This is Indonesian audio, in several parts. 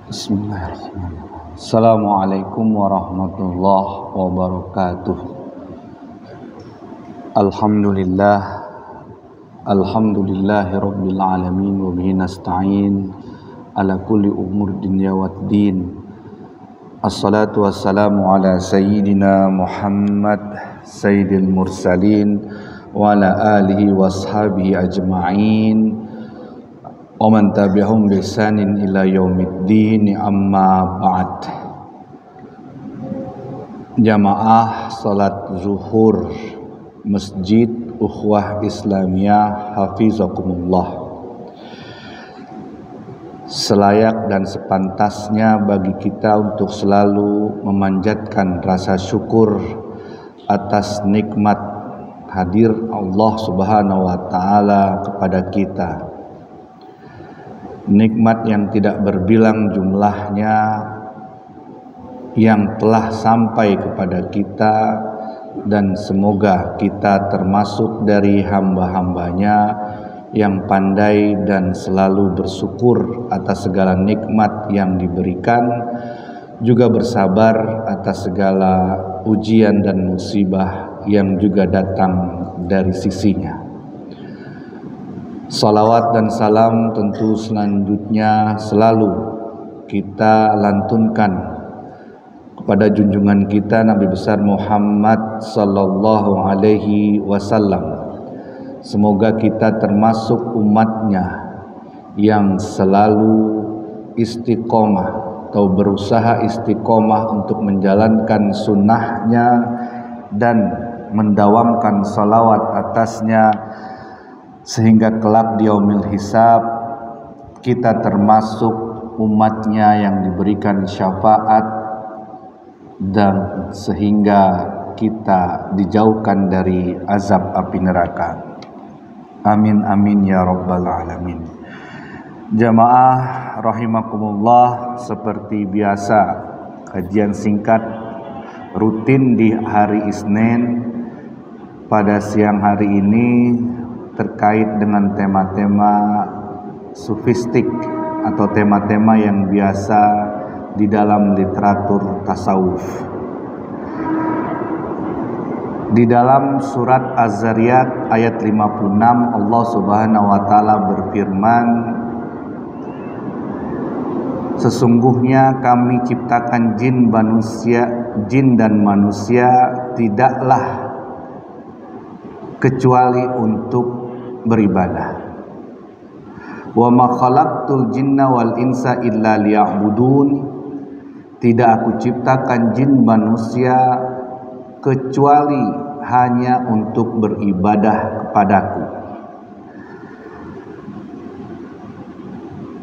Bismillahirrahmanirrahim. Assalamualaikum warahmatullahi wabarakatuh. Alhamdulillah, alhamdulillahi rabbil alamin, wa bihi nasta'in ala kulli umur dunya waddin. Assalatu wassalamu ala sayyidina Muhammad sayyidil mursalin wa ala alihi washabihi ajma'in wa man tabi'ahum bi ihsanin ila yaumiddin, amma ba'd. Jamaah salat zuhur Masjid Ukhuwah Islamiyah hafizakumullah. Selayak dan sepantasnya bagi kita untuk selalu memanjatkan rasa syukur atas nikmat hadir Allah Subhanahu wa taala kepada kita. Nikmat yang tidak berbilang jumlahnya yang telah sampai kepada kita, dan semoga kita termasuk dari hamba-hambanya yang pandai dan selalu bersyukur atas segala nikmat yang diberikan, juga bersabar atas segala ujian dan musibah yang juga datang dari sisinya. Salawat dan salam tentu selanjutnya selalu kita lantunkan kepada junjungan kita Nabi besar Muhammad sallallahu alaihi wasallam. Semoga kita termasuk umatnya yang selalu istiqomah atau berusaha istiqomah untuk menjalankan sunnahnya dan mendawamkan salawat atasnya, sehingga kelak di yaumil hisab kita termasuk umatnya yang diberikan syafaat, dan sehingga kita dijauhkan dari azab api neraka. Amin amin ya rabbal alamin. Jamaah rahimakumullah, seperti biasa kajian singkat rutin di hari Isnin pada siang hari ini terkait dengan tema-tema sufistik atau tema-tema yang biasa di dalam literatur tasawuf. Di dalam surat Az-Zariyat ayat 56 Allah Subhanahu wa taala berfirman, sesungguhnya kami ciptakan jin dan manusia tidaklah kecuali untuk beribadah. Wa ma khalaqtul jinna wal insa illa liya'budun. Tidak aku ciptakan jin manusia kecuali hanya untuk beribadah kepadaku.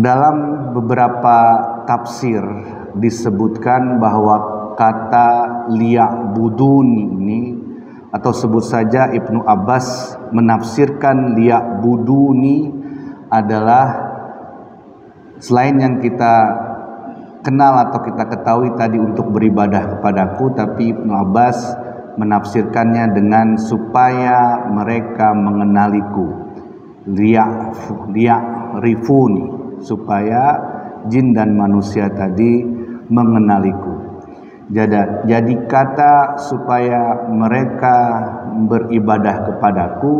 Dalam beberapa tafsir disebutkan bahwa kata liya'budun ini, atau sebut saja Ibnu Abbas menafsirkan liya'buduni adalah selain yang kita kenal atau kita ketahui tadi untuk beribadah kepadaku, tapi Ibnu Abbas menafsirkannya dengan supaya mereka mengenaliku, liya'rifuni, supaya jin dan manusia tadi mengenaliku. Jadi kata supaya mereka beribadah kepadaku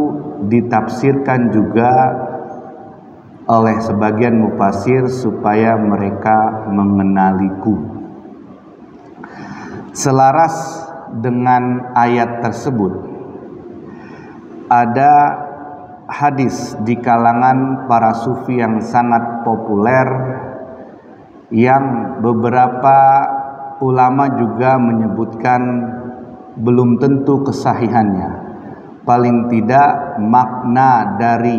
ditafsirkan juga oleh sebagian mufasir supaya mereka mengenaliku. Selaras dengan ayat tersebut, ada hadis di kalangan para sufi yang sangat populer yang beberapa ulama juga menyebutkan belum tentu kesahihannya. Paling tidak makna dari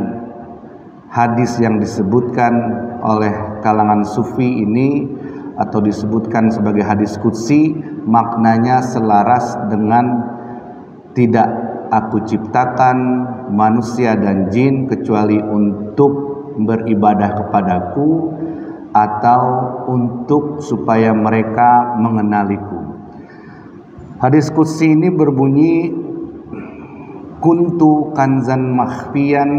hadis yang disebutkan oleh kalangan sufi ini atau disebutkan sebagai hadis qudsi, maknanya selaras dengan tidak aku ciptakan manusia dan jin kecuali untuk beribadah kepadaku atau untuk supaya mereka mengenaliku. Hadis qudsi ini berbunyi, kuntu kanzan makhfiyan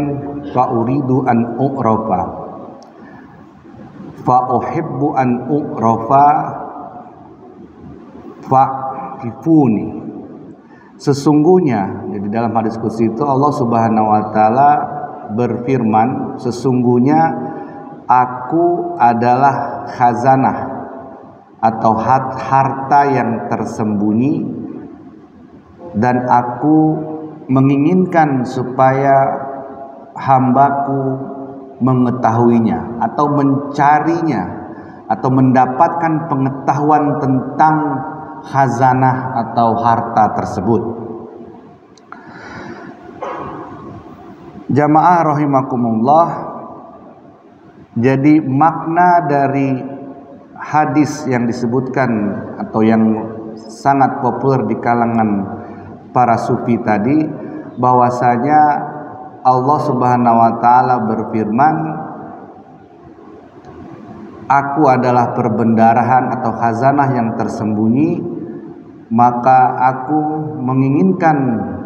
fa uridu an u'rafa fa uhibbu an u'rafa fa'rifuni. Sesungguhnya, jadi dalam hadis qudsi itu Allah Subhanahu wa taala berfirman, sesungguhnya aku adalah khazanah atau harta yang tersembunyi, dan aku menginginkan supaya hambaku mengetahuinya atau mencarinya atau mendapatkan pengetahuan tentang khazanah atau harta tersebut. Jamaah rahimakumullah, jadi makna dari hadis yang disebutkan atau yang sangat populer di kalangan para sufi tadi, bahwasanya Allah Subhanahu wa taala berfirman, aku adalah perbendarahan atau khazanah yang tersembunyi, maka aku menginginkan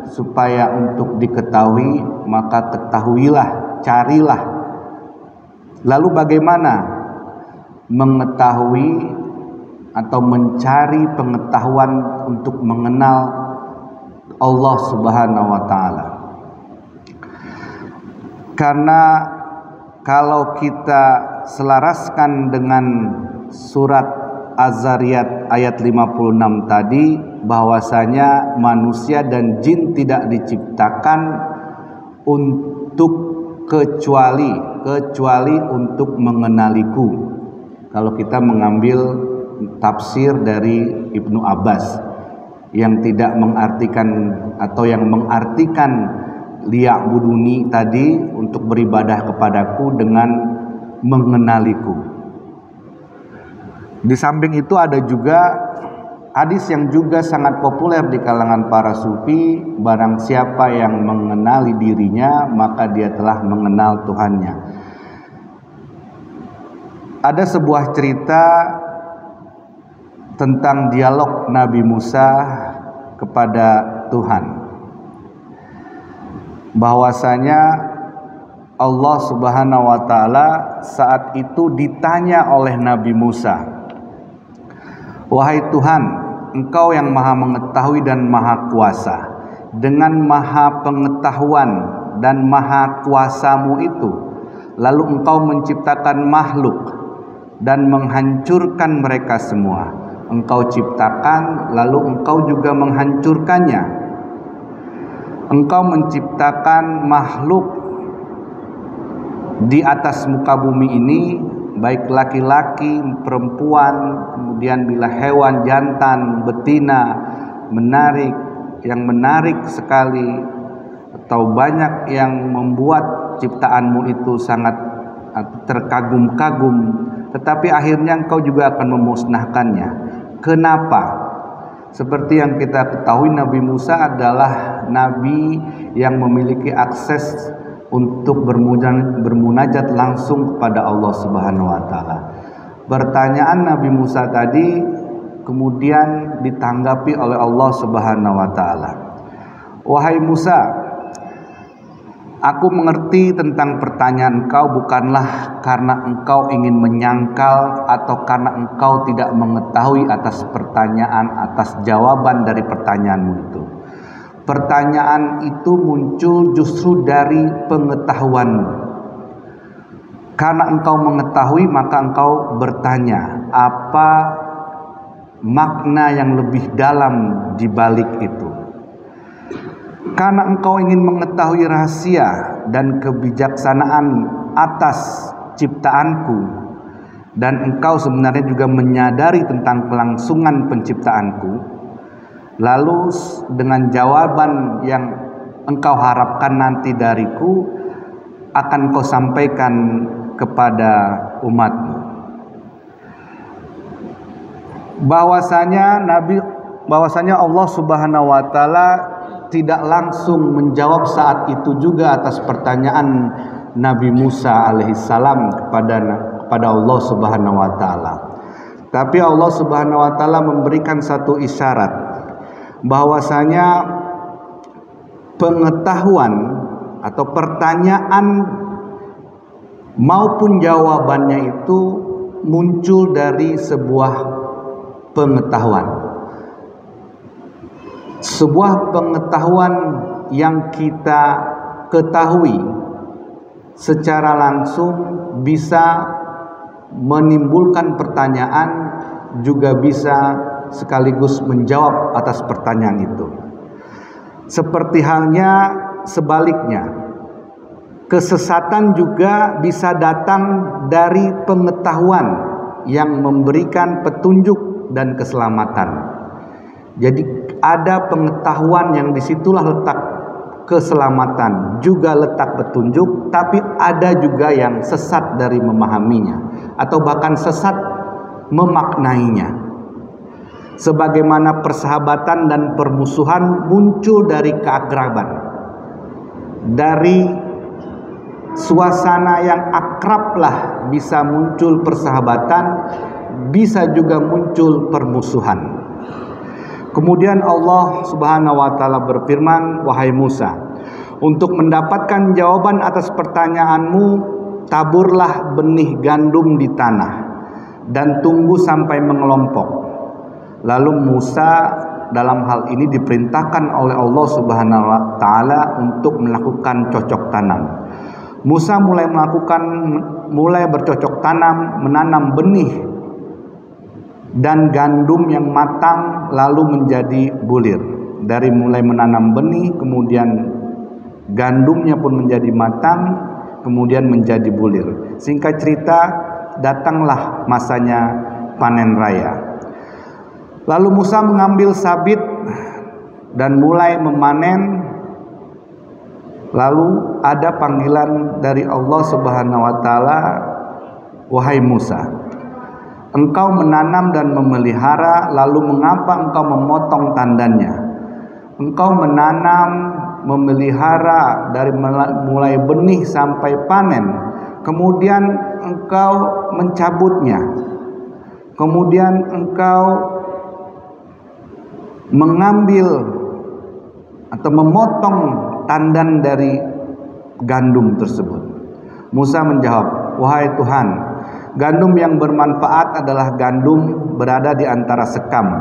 supaya untuk diketahui, maka ketahuilah, carilah. Lalu bagaimana mengetahui atau mencari pengetahuan untuk mengenal Allah Subhanahu wa taala? Karena kalau kita selaraskan dengan surat Az-Zariyat ayat 56 tadi, bahwasanya manusia dan jin tidak diciptakan untuk kecuali untuk mengenaliku. Kalau kita mengambil tafsir dari Ibnu Abbas yang tidak mengartikan atau yang mengartikan liya'buduni tadi, untuk beribadah kepadaku dengan mengenaliku. Di samping itu ada juga hadis yang juga sangat populer di kalangan para sufi, barang siapa yang mengenali dirinya maka dia telah mengenal Tuhannya. Ada sebuah cerita tentang dialog Nabi Musa kepada Tuhan, bahwasanya Allah Subhanahu wa taala saat itu ditanya oleh Nabi Musa, wahai Tuhan, Engkau yang maha mengetahui dan maha kuasa, dengan maha pengetahuan dan maha kuasamu itu, lalu Engkau menciptakan makhluk dan menghancurkan mereka semua. Engkau ciptakan lalu Engkau juga menghancurkannya. Engkau menciptakan makhluk di atas muka bumi ini, baik laki-laki, perempuan, kemudian bila hewan jantan, betina, yang menarik sekali, atau banyak yang membuat ciptaanmu itu sangat terkagum-kagum, tetapi akhirnya Engkau juga akan memusnahkannya. Kenapa? Seperti yang kita ketahui, Nabi Musa adalah nabi yang memiliki akses untuk bermunajat langsung kepada Allah Subhanahu wa taala. Pertanyaan Nabi Musa tadi kemudian ditanggapi oleh Allah Subhanahu wa taala. Wahai Musa, aku mengerti tentang pertanyaan engkau bukanlah karena engkau ingin menyangkal atau karena engkau tidak mengetahui atas jawaban dari pertanyaanmu itu. Pertanyaan itu muncul justru dari pengetahuanmu. Karena engkau mengetahui maka engkau bertanya, apa makna yang lebih dalam di balik itu? Karena engkau ingin mengetahui rahasia dan kebijaksanaan atas ciptaanku, dan engkau sebenarnya juga menyadari tentang kelangsungan penciptaanku, lalu dengan jawaban yang engkau harapkan nanti dariku akan kau sampaikan kepada umatmu. Bahwasanya Allah Subhanahu wa taala tidak langsung menjawab saat itu juga atas pertanyaan Nabi Musa alaihissalam kepada Allah Subhanahu wa taala. Tapi Allah Subhanahu wa taala memberikan satu isyarat bahwasanya pengetahuan atau pertanyaan maupun jawabannya itu muncul dari sebuah pengetahuan. Sebuah pengetahuan yang kita ketahui secara langsung bisa menimbulkan pertanyaan, juga bisa sekaligus menjawab atas pertanyaan itu. Seperti halnya sebaliknya, kesesatan juga bisa datang dari pengetahuan yang memberikan petunjuk dan keselamatan. Jadi ada pengetahuan yang disitulah letak keselamatan, juga letak petunjuk, tapi ada juga yang sesat dari memahaminya, atau bahkan sesat memaknainya. Sebagaimana persahabatan dan permusuhan muncul dari keakraban, dari suasana yang akrablah bisa muncul persahabatan, bisa juga muncul permusuhan. Kemudian Allah Subhanahu wa taala berfirman, "Wahai Musa, untuk mendapatkan jawaban atas pertanyaanmu, taburlah benih gandum di tanah dan tunggu sampai mengelompok." Lalu Musa dalam hal ini diperintahkan oleh Allah Subhanahu wa taala untuk melakukan cocok tanam. Musa mulai bercocok tanam, menanam benih dan gandum yang matang lalu menjadi bulir. Dari mulai menanam benih, kemudian gandumnya pun menjadi matang, kemudian menjadi bulir. Singkat cerita, datanglah masanya panen raya. Lalu Musa mengambil sabit dan mulai memanen. Lalu ada panggilan dari Allah Subhanahu wa taala, "Wahai Musa, engkau menanam dan memelihara, lalu mengapa engkau memotong tandannya? Engkau menanam, memelihara dari mulai benih sampai panen, kemudian engkau mencabutnya, kemudian engkau mengambil atau memotong tandan dari gandum tersebut." Musa menjawab, "Wahai Tuhan, gandum yang bermanfaat adalah gandum berada di antara sekam.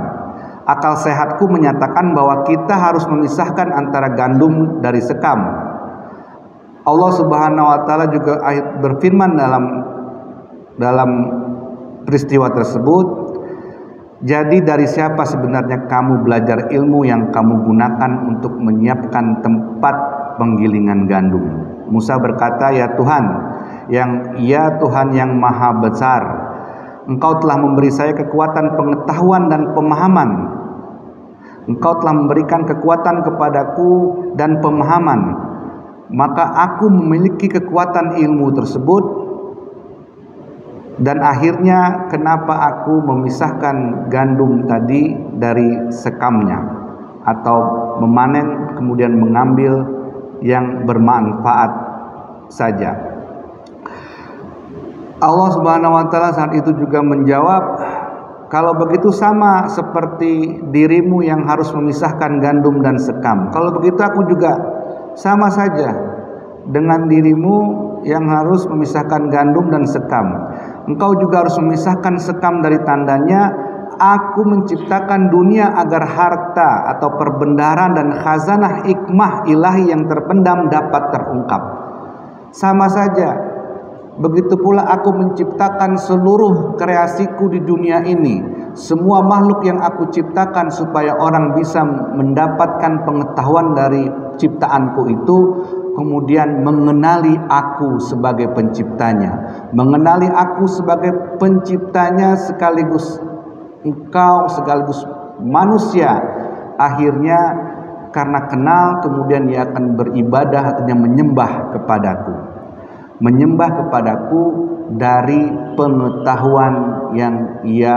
Akal sehatku menyatakan bahwa kita harus memisahkan antara gandum dari sekam." Allah Subhanahu wa taala juga berfirman dalam peristiwa tersebut, "Jadi dari siapa sebenarnya kamu belajar ilmu yang kamu gunakan untuk menyiapkan tempat penggilingan gandum?" Musa berkata, "Ya Tuhan, Tuhan yang maha besar, Engkau telah memberi saya kekuatan pengetahuan dan pemahaman. Engkau telah memberikan kekuatan kepadaku dan pemahaman. Maka aku memiliki kekuatan ilmu tersebut. Dan akhirnya kenapa aku memisahkan gandum tadi dari sekamnya, atau memanen kemudian mengambil yang bermanfaat saja." Allah Subhanahu wa taala saat itu juga menjawab, "Kalau begitu sama seperti dirimu yang harus memisahkan gandum dan sekam. Kalau begitu aku juga sama saja dengan dirimu yang harus memisahkan gandum dan sekam. Engkau juga harus memisahkan sekam dari tandanya. Aku menciptakan dunia agar harta atau perbendaharaan dan khazanah hikmah ilahi yang terpendam dapat terungkap. Sama saja. Begitu pula aku menciptakan seluruh kreasiku di dunia ini, semua makhluk yang aku ciptakan supaya orang bisa mendapatkan pengetahuan dari ciptaanku itu, kemudian mengenali aku sebagai penciptanya, mengenali aku sebagai penciptanya sekaligus engkau sekaligus manusia. Akhirnya karena kenal, kemudian ia akan beribadah, artinya menyembah kepadaku. Menyembah kepadaku dari pengetahuan yang ia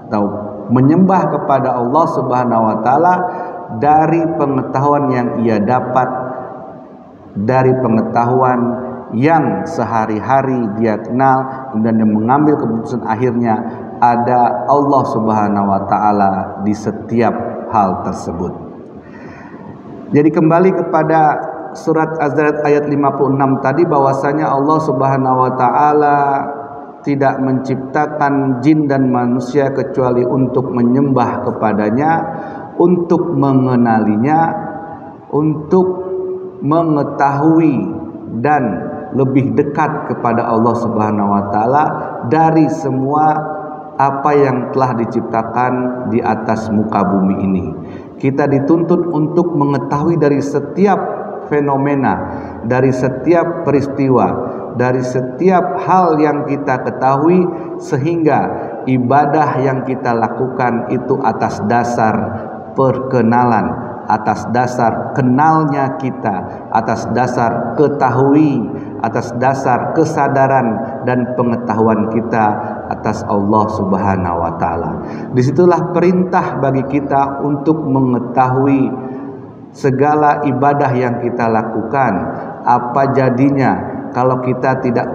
tahu. Menyembah kepada Allah Subhanahu wa taala dari pengetahuan yang ia dapat, dari pengetahuan yang sehari-hari dia kenal, kemudian dia mengambil keputusan, akhirnya ada Allah Subhanahu wa taala di setiap hal tersebut. Jadi kembali kepada surat Az-Zariyat ayat 56 tadi, bahwasanya Allah Subhanahu wa taala tidak menciptakan jin dan manusia kecuali untuk menyembah kepadanya, untuk mengenalinya, untuk mengetahui dan lebih dekat kepada Allah Subhanahu wa taala dari semua apa yang telah diciptakan di atas muka bumi ini. Kita dituntut untuk mengetahui dari setiap fenomena, dari setiap peristiwa, dari setiap hal yang kita ketahui, sehingga ibadah yang kita lakukan itu atas dasar perkenalan, atas dasar kenalnya kita, atas dasar ketahui, atas dasar kesadaran dan pengetahuan kita atas Allah Subhanahu wa taala. Disitulah perintah bagi kita untuk mengetahui segala ibadah yang kita lakukan. Apa jadinya kalau kita tidak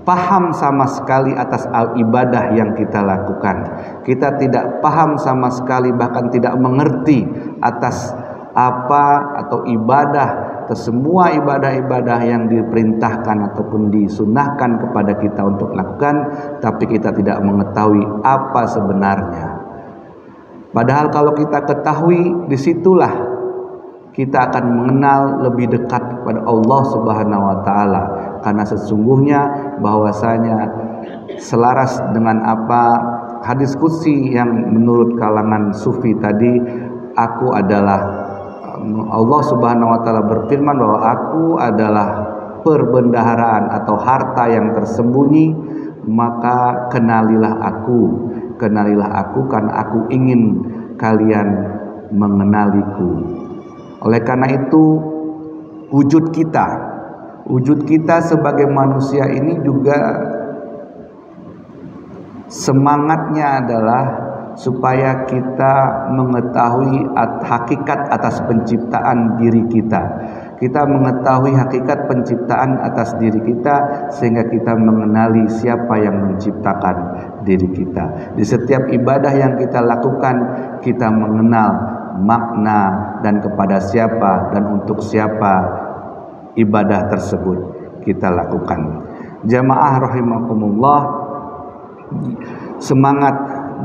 paham sama sekali atas ibadah yang kita lakukan? Kita tidak paham sama sekali, bahkan tidak mengerti atas apa atau ibadah, atau semua ibadah-ibadah yang diperintahkan ataupun disunahkan kepada kita untuk lakukan, tapi kita tidak mengetahui apa sebenarnya. Padahal kalau kita ketahui, disitulah kita akan mengenal lebih dekat kepada Allah Subhanahu wa taala, karena sesungguhnya bahwasanya selaras dengan apa hadis qudsi yang menurut kalangan sufi tadi, aku adalah Allah Subhanahu wa taala berfirman bahwa aku adalah perbendaharaan atau harta yang tersembunyi, maka kenalilah aku karena aku ingin kalian mengenaliku. Oleh karena itu wujud kita sebagai manusia ini juga semangatnya adalah supaya kita mengetahui hakikat atas penciptaan diri kita. Kita mengetahui hakikat penciptaan atas diri kita, sehingga kita mengenali siapa yang menciptakan diri kita. Di setiap ibadah yang kita lakukan, kita mengenal makna dan kepada siapa dan untuk siapa ibadah tersebut kita lakukan. Jamaah rahimakumullah, semangat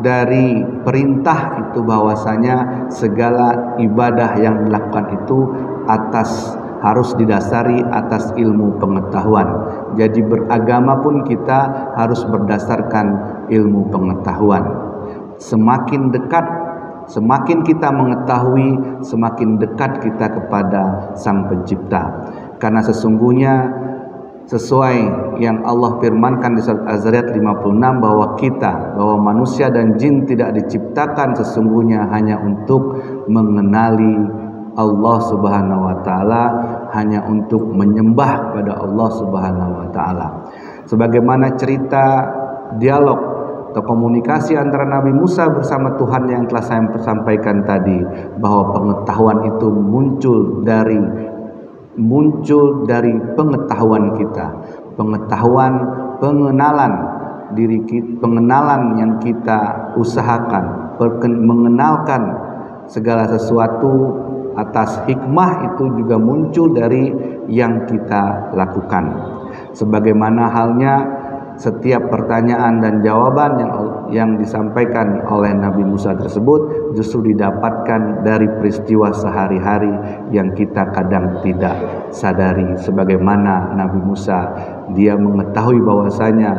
dari perintah itu bahwasanya segala ibadah yang dilakukan itu harus didasari atas ilmu pengetahuan. Jadi beragama pun kita harus berdasarkan ilmu pengetahuan. Semakin kita mengetahui, semakin dekat kita kepada Sang Pencipta. Karena sesungguhnya sesuai yang Allah firmankan di surat Az-Zariyat 56 bahwa manusia dan jin tidak diciptakan sesungguhnya hanya untuk mengenali Allah Subhanahu wa taala, hanya untuk menyembah pada Allah Subhanahu wa taala. Sebagaimana cerita dialog atau komunikasi antara Nabi Musa bersama Tuhan yang telah saya sampaikan tadi, bahwa pengetahuan itu muncul dari pengetahuan kita, pengenalan diri kita, pengenalan yang kita usahakan, mengenalkan segala sesuatu atas hikmah itu juga muncul dari yang kita lakukan. Sebagaimana halnya setiap pertanyaan dan jawaban yang disampaikan oleh Nabi Musa tersebut justru didapatkan dari peristiwa sehari-hari yang kita kadang tidak sadari. Sebagaimana Nabi Musa, dia mengetahui bahwasanya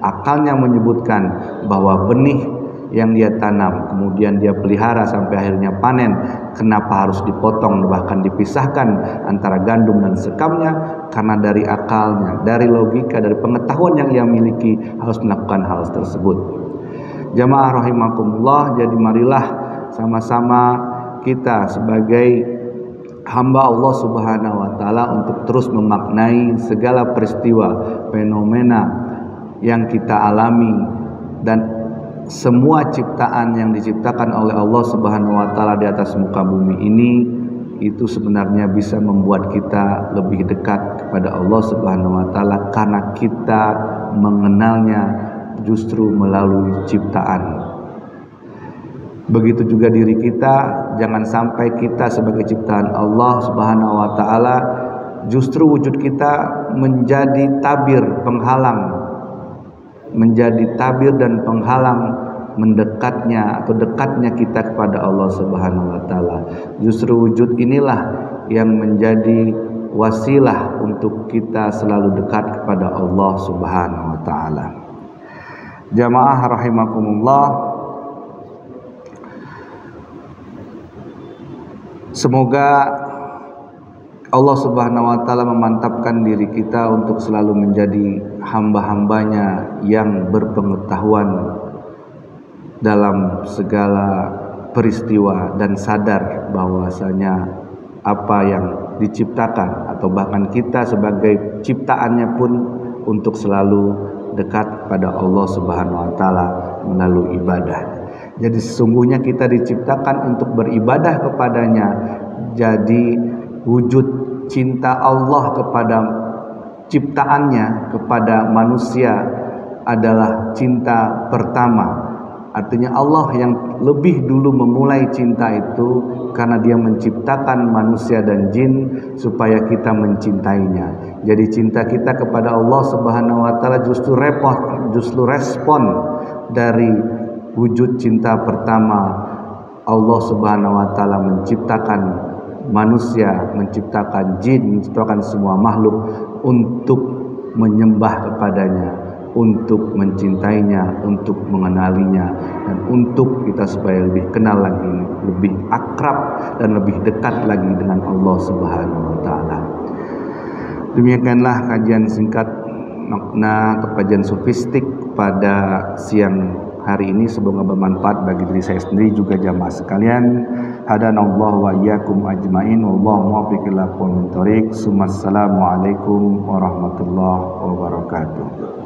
akalnya menyebutkan bahwa benih yang dia tanam kemudian dia pelihara sampai akhirnya panen, kenapa harus dipotong bahkan dipisahkan antara gandum dan sekamnya? Karena dari akalnya, dari logika, dari pengetahuan yang ia miliki harus melakukan hal tersebut. Jamaah rahimakumullah, jadi marilah sama-sama kita sebagai hamba Allah Subhanahu wa taala untuk terus memaknai segala peristiwa, fenomena yang kita alami, dan semua ciptaan yang diciptakan oleh Allah Subhanahu wa taala di atas muka bumi ini, itu sebenarnya bisa membuat kita lebih dekat kepada Allah Subhanahu wa taala, karena kita mengenalnya justru melalui ciptaan. Begitu juga diri kita, jangan sampai kita sebagai ciptaan Allah Subhanahu wa taala justru wujud kita menjadi tabir penghalang menjadi tabir dan penghalang mendekatnya atau dekatnya kita kepada Allah Subhanahu wa taala. Justru wujud inilah yang menjadi wasilah untuk kita selalu dekat kepada Allah Subhanahu wa taala. Jamaah rahimakumullah, semoga Allah Subhanahu wa taala memantapkan diri kita untuk selalu menjadi hamba-hambanya yang berpengetahuan dalam segala peristiwa dan sadar bahwasanya apa yang diciptakan atau bahkan kita sebagai ciptaannya pun untuk selalu dekat pada Allah Subhanahu wa taala melalui ibadah. Jadi sesungguhnya kita diciptakan untuk beribadah kepadanya. Jadi wujud cinta Allah kepada ciptaannya, kepada manusia adalah cinta pertama. Artinya Allah yang lebih dulu memulai cinta itu karena dia menciptakan manusia dan jin supaya kita mencintainya. Jadi cinta kita kepada Allah Subhanahu wa taala justru respon dari wujud cinta pertama. Allah Subhanahu wa taala menciptakan manusia, menciptakan jin, menciptakan semua makhluk untuk menyembah kepadanya, untuk mencintainya, untuk mengenalinya, dan untuk kita supaya lebih kenal lagi, lebih akrab dan lebih dekat lagi dengan Allah Subhanahu wa taala. Demikianlah kajian singkat makna atau kajian sofistik pada siang hari ini, semoga bermanfaat bagi diri saya sendiri juga jamaah sekalian. Hadanallahu wa iyyakum ajmain, wallahu muwaffiq ila aqwamit thoriq. Assalamualaikum warahmatullahi wabarakatuh.